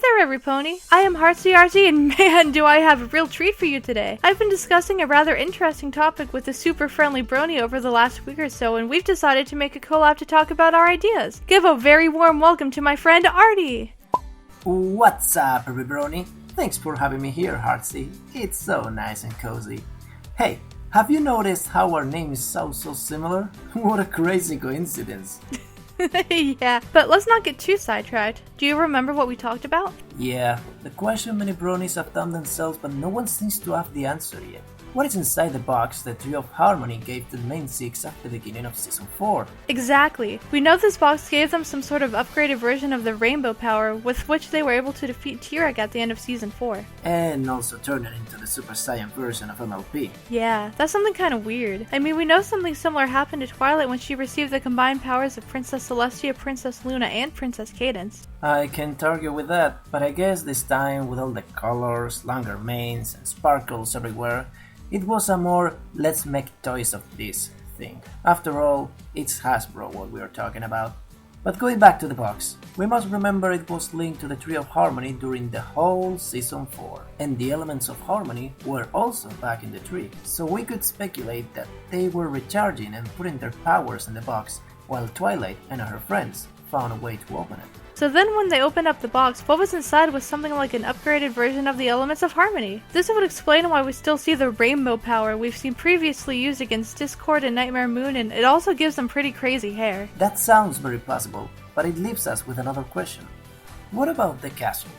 there, everypony! I am HeartsyArtsy, and man, do I have a real treat for you today! I've been discussing a rather interesting topic with a super friendly brony over the last week or so, and we've decided to make a collab to talk about our ideas. Give a very warm welcome to my friend Arty! What's up, everybrony? Thanks for having me here, Heartsy. It's so nice and cozy. Hey, have you noticed how our names sound so similar? What a crazy coincidence. Yeah, but let's not get too sidetracked. Do you remember what we talked about? Yeah, the question many bronies have done themselves, but no one seems to have the answer yet. What is inside the box that Trio of Harmony gave to the main six at the beginning of Season 4? Exactly. We know this box gave them some sort of upgraded version of the rainbow power with which they were able to defeat T-Rex at the end of Season 4. And also turn it into the Super Saiyan version of MLP. Yeah, that's something kind of weird. I mean, we know something similar happened to Twilight when she received the combined powers of Princess Celestia, Princess Luna, and Princess Cadance. I can't argue with that, but I guess this time with all the colors, longer manes, and sparkles everywhere, it was a more let's make toys of this thing. After all, it's Hasbro what we are talking about. But going back to the box, we must remember it was linked to the Tree of Harmony during the whole Season 4, and the elements of Harmony were also back in the tree, so we could speculate that they were recharging and putting their powers in the box, while Twilight and her friends found a way to open it. So then when they opened up the box, what was inside was something like an upgraded version of the elements of Harmony. This would explain why we still see the rainbow power we've seen previously used against Discord and Nightmare Moon, and it also gives them pretty crazy hair. That sounds very plausible, but it leaves us with another question. What about the castle?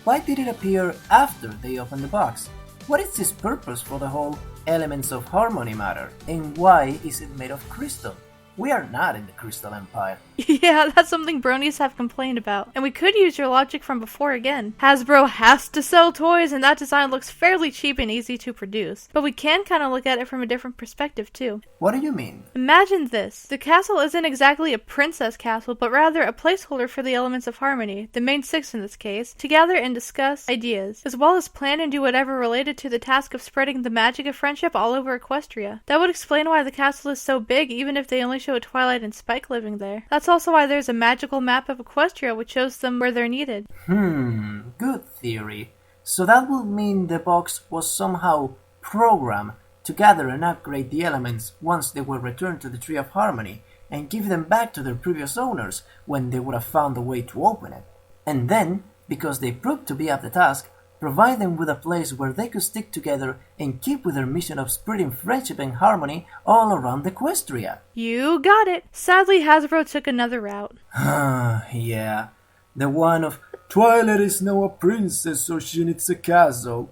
Why did it appear after they opened the box? What is its purpose for the whole elements of Harmony matter, and why is it made of crystal? We are not in the Crystal Empire. Yeah, that's something bronies have complained about. And we could use your logic from before again. Hasbro has to sell toys, and that design looks fairly cheap and easy to produce. But we can kind of look at it from a different perspective too. What do you mean? Imagine this. The castle isn't exactly a princess castle, but rather a placeholder for the elements of Harmony, the main six in this case, to gather and discuss ideas, as well as plan and do whatever related to the task of spreading the magic of friendship all over Equestria. That would explain why the castle is so big, even if they only show Twilight and Spike living there. That's also why there's a magical map of Equestria which shows them where they're needed. Good theory. So that would mean the box was somehow programmed to gather and upgrade the elements once they were returned to the Tree of Harmony and give them back to their previous owners when they would have found a way to open it. And then, because they proved to be up the task, provide them with a place where they could stick together and keep with their mission of spreading friendship and harmony all around Equestria. You got it. Sadly, Hasbro took another route. Yeah. The one of Twilight is now a princess, so she needs a castle.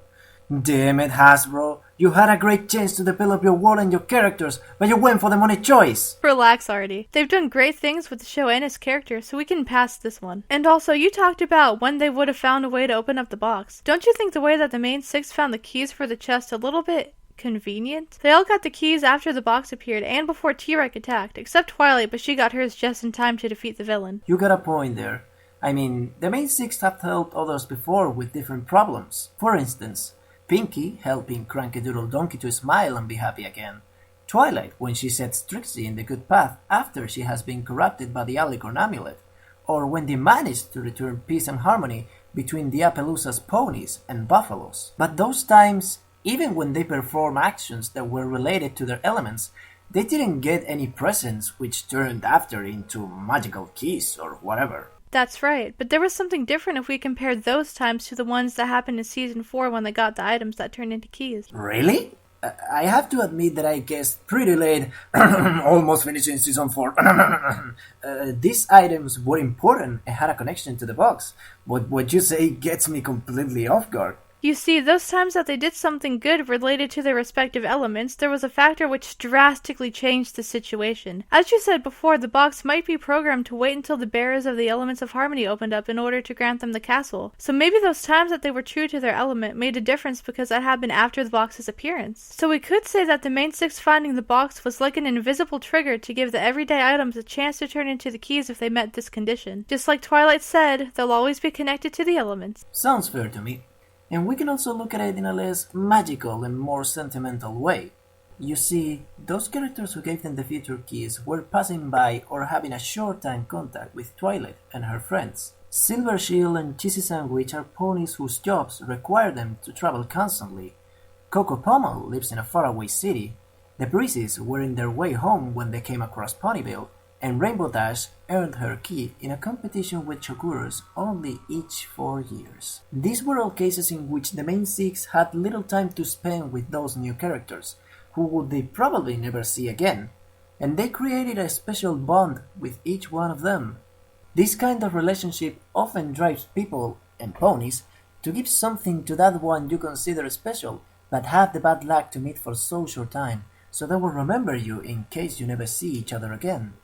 Damn it, Hasbro. You had a great chance to develop your world and your characters, but you went for the money choice. Relax, Arty. They've done great things with the show and its character, so we can pass this one. And also, you talked about when they would have found a way to open up the box. Don't you think the way that the main six found the keys for the chest a little bit convenient? They all got the keys after the box appeared and before T-Rex attacked, except Twilight, but she got hers just in time to defeat the villain. You got a point there. I mean, the main six have helped others before with different problems. For instance, Pinky helping Cranky-Doodle Donkey to smile and be happy again. Twilight when she sets Trixie in the good path after she has been corrupted by the Alicorn amulet. Or when they managed to return peace and harmony between the Appaloosa's ponies and buffaloes. But those times, even when they perform actions that were related to their elements, they didn't get any presents which turned after into magical keys or whatever. That's right, but there was something different if we compared those times to the ones that happened in Season 4 when they got the items that turned into keys. Really? I have to admit that I guessed pretty late, almost finishing Season 4. These items were important and had a connection to the box, but what you say gets me completely off guard. You see, those times that they did something good related to their respective elements, there was a factor which drastically changed the situation. As you said before, the box might be programmed to wait until the bearers of the elements of harmony opened up in order to grant them the castle. So maybe those times that they were true to their element made a difference because that happened after the box's appearance. So we could say that the main six finding the box was like an invisible trigger to give the everyday items a chance to turn into the keys if they met this condition. Just like Twilight said, they'll always be connected to the elements. Sounds fair to me. And we can also look at it in a less magical and more sentimental way. You see, those characters who gave them the future keys were passing by or having a short time contact with Twilight and her friends. Silvershield and Cheesy Sandwich are ponies whose jobs require them to travel constantly. Coco Pommel lives in a faraway city. The Breezes were in their way home when they came across Ponyville, and Rainbow Dash earned her key in a competition with Choguros only each 4 years. These were all cases in which the main six had little time to spend with those new characters, who would they probably never see again, and they created a special bond with each one of them. This kind of relationship often drives people, and ponies, to give something to that one you consider special, but have the bad luck to meet for so short time, so they will remember you in case you never see each other again.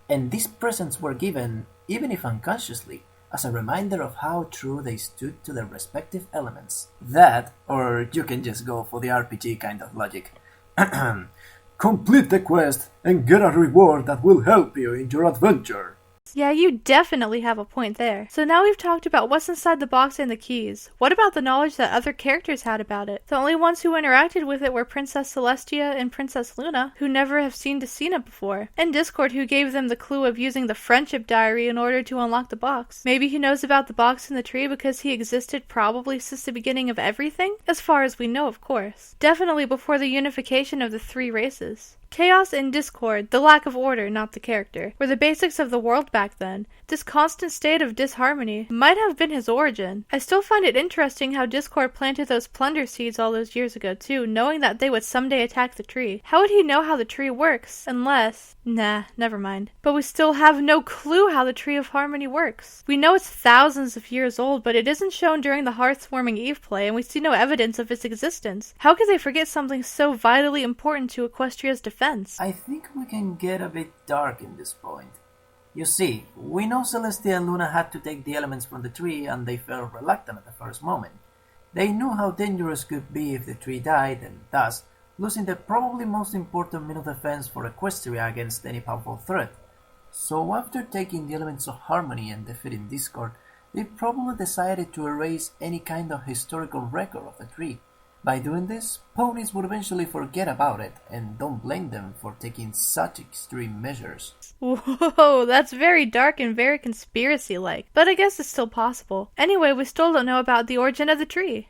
And these presents were given, even if unconsciously, as a reminder of how true they stood to their respective elements. That, or you can just go for the RPG kind of logic. Complete the quest and get a reward that will help you in your adventure. Yeah, you definitely have a point there. So now we've talked about what's inside the box and the keys. What about the knowledge that other characters had about it? The only ones who interacted with it were Princess Celestia and Princess Luna, who never have seen Decina before, and Discord, who gave them the clue of using the friendship diary in order to unlock the box. Maybe he knows about the box and the tree because he existed probably since the beginning of everything? As far as we know, of course. Definitely before the unification of the three races. Chaos and discord, the lack of order, not the character, were the basics of the world back then. This constant state of disharmony might have been his origin. I still find it interesting how Discord planted those plunder seeds all those years ago too, knowing that they would someday attack the tree. How would he know how the tree works? Unless... Nah, never mind. But we still have no clue how the Tree of Harmony works. We know it's thousands of years old, but it isn't shown during the Hearthwarming Eve play, and we see no evidence of its existence. How could they forget something so vitally important to Equestria's defense? I think we can get a bit dark in this point. You see, we know Celestia and Luna had to take the elements from the tree, and they felt reluctant at the first moment. They knew how dangerous it could be if the tree died, and thus, losing the probably most important mean of defense for Equestria against any powerful threat. So after taking the elements of harmony and defeating Discord, they probably decided to erase any kind of historical record of the tree. By doing this, ponies would eventually forget about it, and don't blame them for taking such extreme measures. Whoa, that's very dark and very conspiracy-like, but I guess it's still possible. Anyway, we still don't know about the origin of the tree.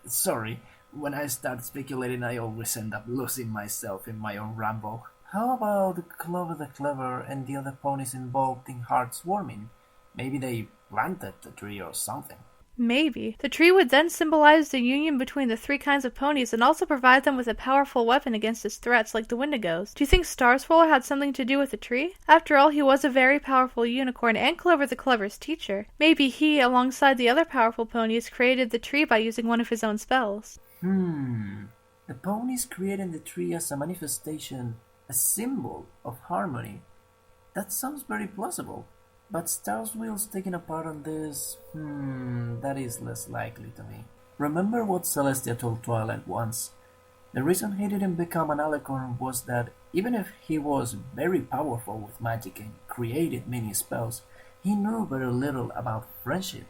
Sorry. When I start speculating, I always end up losing myself in my own ramble. How about Clover the Clever and the other ponies involved in Heartswarming? Maybe they planted the tree or something. Maybe. The tree would then symbolize the union between the three kinds of ponies and also provide them with a powerful weapon against its threats like the Wendigos. Do you think Starswirl had something to do with the tree? After all, he was a very powerful unicorn and Clover the Clever's teacher. Maybe he, alongside the other powerful ponies, created the tree by using one of his own spells. The ponies creating the tree as a manifestation, a symbol of harmony. That sounds very plausible. But Starswheel's taking a part on this, that is less likely to me. Remember what Celestia told Twilight once? The reason he didn't become an alicorn was that even if he was very powerful with magic and created many spells, he knew very little about friendship.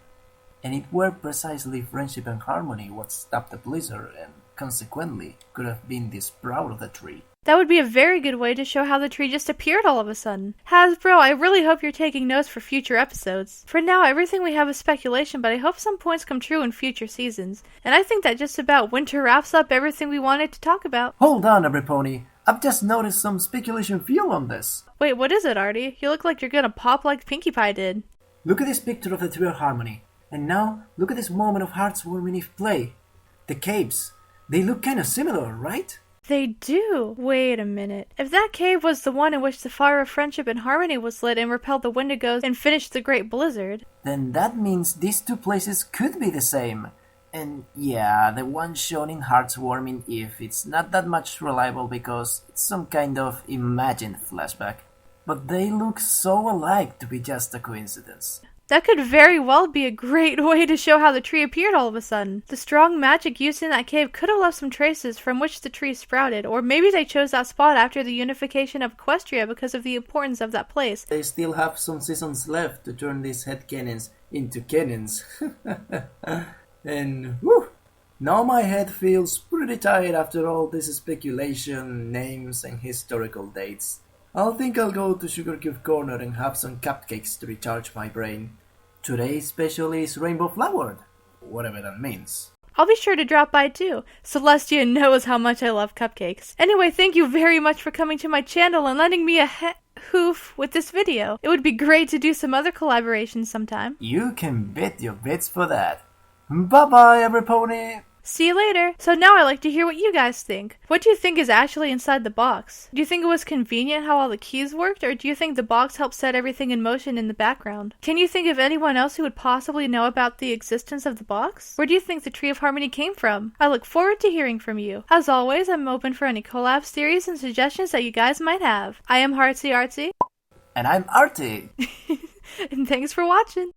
And it were precisely friendship and harmony what stopped the blizzard and, consequently, could have been the sprout of the tree. That would be a very good way to show how the tree just appeared all of a sudden. Hasbro, I really hope you're taking notes for future episodes. For now, everything we have is speculation, but I hope some points come true in future seasons. And I think that just about winter wraps up everything we wanted to talk about. Hold on, every pony. I've just noticed some speculation fuel on this. Wait, what is it, Arty? You look like you're gonna pop like Pinkie Pie did. Look at this picture of the Tree of Harmony. And now, look at this moment of Heartswarming Eve play. The caves. They look kinda similar, right? They do. Wait a minute. If that cave was the one in which the fire of friendship and harmony was lit and repelled the Wendigos and finished the Great Blizzard, then that means these two places could be the same. And yeah, the one shown in Heartswarming Eve, it's not that much reliable because it's some kind of imagined flashback. But they look so alike to be just a coincidence. that could very well be a great way to show how the tree appeared all of a sudden. The strong magic used in that cave could have left some traces from which the tree sprouted, or maybe they chose that spot after the unification of Equestria because of the importance of that place. They still have some seasons left to turn these headcanons into cannons. And whew, now my head feels pretty tired after all this speculation, names and historical dates. I think I'll go to Sugar Cube Corner and have some cupcakes to recharge my brain. Today's special is rainbow flowered, whatever that means. I'll be sure to drop by too. Celestia knows how much I love cupcakes. Anyway, thank you very much for coming to my channel and lending me a hoof with this video. It would be great to do some other collaborations sometime. You can bet your bets for that. Bye-bye, everypony! See you later. So now I'd like to hear what you guys think. What do you think is actually inside the box? Do you think it was convenient how all the keys worked, or do you think the box helped set everything in motion in the background? Can you think of anyone else who would possibly know about the existence of the box? Where do you think the Tree of Harmony came from? I look forward to hearing from you. As always, I'm open for any collab theories and suggestions that you guys might have. I am HeartsyArtsy. And I'm Arty. And thanks for watching.